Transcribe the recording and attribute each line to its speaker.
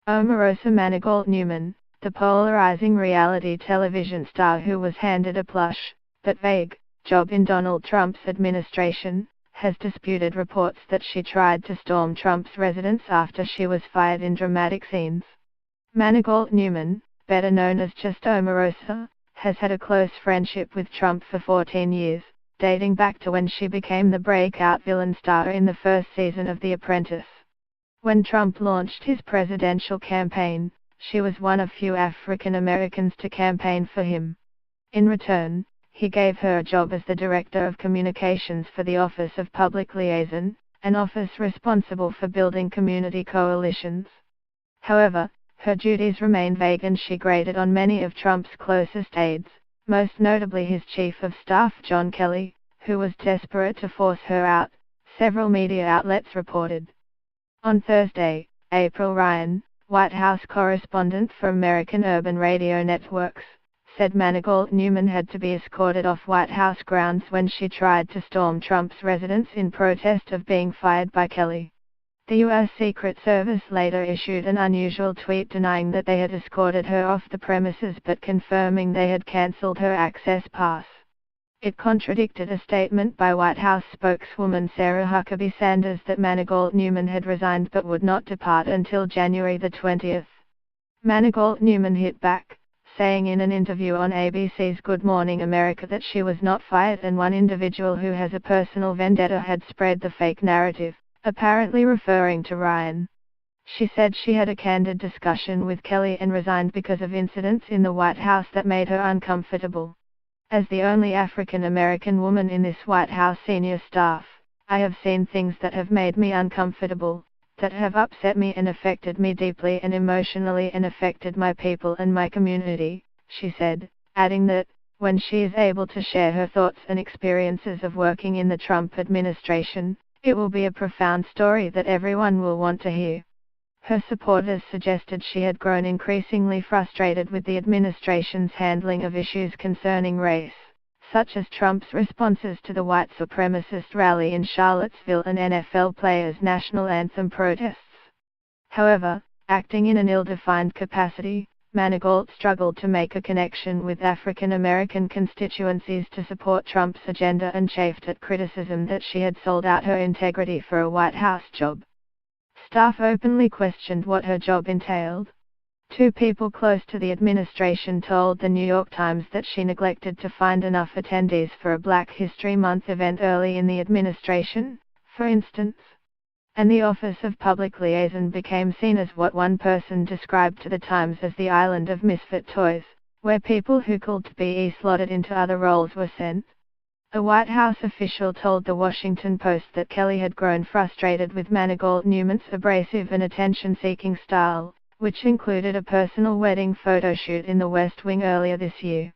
Speaker 1: Omarosa Manigault Newman, the polarizing reality television star who was handed a plush, but vague, job in Donald Trump's administration, has disputed reports that she tried to storm Trump's residence after she was fired in dramatic scenes. Manigault Newman, better known as just Omarosa, has had a close friendship with Trump for 14 years, dating back to when she became the breakout villain star in the first season of The Apprentice. When Trump launched his presidential campaign, she was one of few African Americans to campaign for him. In return, he gave her a job as the Director of Communications for the Office of Public Liaison, an office responsible for building community coalitions. However, her duties remain vague and she grated on many of Trump's closest aides, most notably his Chief of Staff John Kelly, who was desperate to force her out, several media outlets reported. On Thursday, April Ryan, White House correspondent for American Urban Radio Networks, said Manigault Newman had to be escorted off White House grounds when she tried to storm Trump's residence in protest of being fired by Kelly. The U.S. Secret Service later issued an unusual tweet denying that they had escorted her off the premises but confirming they had cancelled her access pass. It contradicted a statement by White House spokeswoman Sarah Huckabee Sanders that Manigault Newman had resigned but would not depart until January the 20th. Manigault Newman hit back, saying in an interview on ABC's Good Morning America that she was not fired and one individual who has a personal vendetta had spread the fake narrative, apparently referring to Ryan. She said she had a candid discussion with Kelly and resigned because of incidents in the White House that made her uncomfortable. As the only African American woman in this White House senior staff, I have seen things that have made me uncomfortable, that have upset me and affected me deeply and emotionally and affected my people and my community, she said, adding that, when she is able to share her thoughts and experiences of working in the Trump administration, it will be a profound story that everyone will want to hear. Her supporters suggested she had grown increasingly frustrated with the administration's handling of issues concerning race, such as Trump's responses to the white supremacist rally in Charlottesville and NFL players' national anthem protests. However, acting in an ill-defined capacity, Manigault struggled to make a connection with African American constituencies to support Trump's agenda and chafed at criticism that she had sold out her integrity for a White House job. Staff openly questioned what her job entailed. Two people close to the administration told the New York Times that she neglected to find enough attendees for a Black History Month event early in the administration, for instance. And the Office of Public Liaison became seen as what one person described to the Times as the island of misfit toys, where people who could be slotted into other roles were sent. A White House official told The Washington Post that Kelly had grown frustrated with Manigault Newman's abrasive and attention-seeking style, which included a personal wedding photo shoot in the West Wing earlier this year.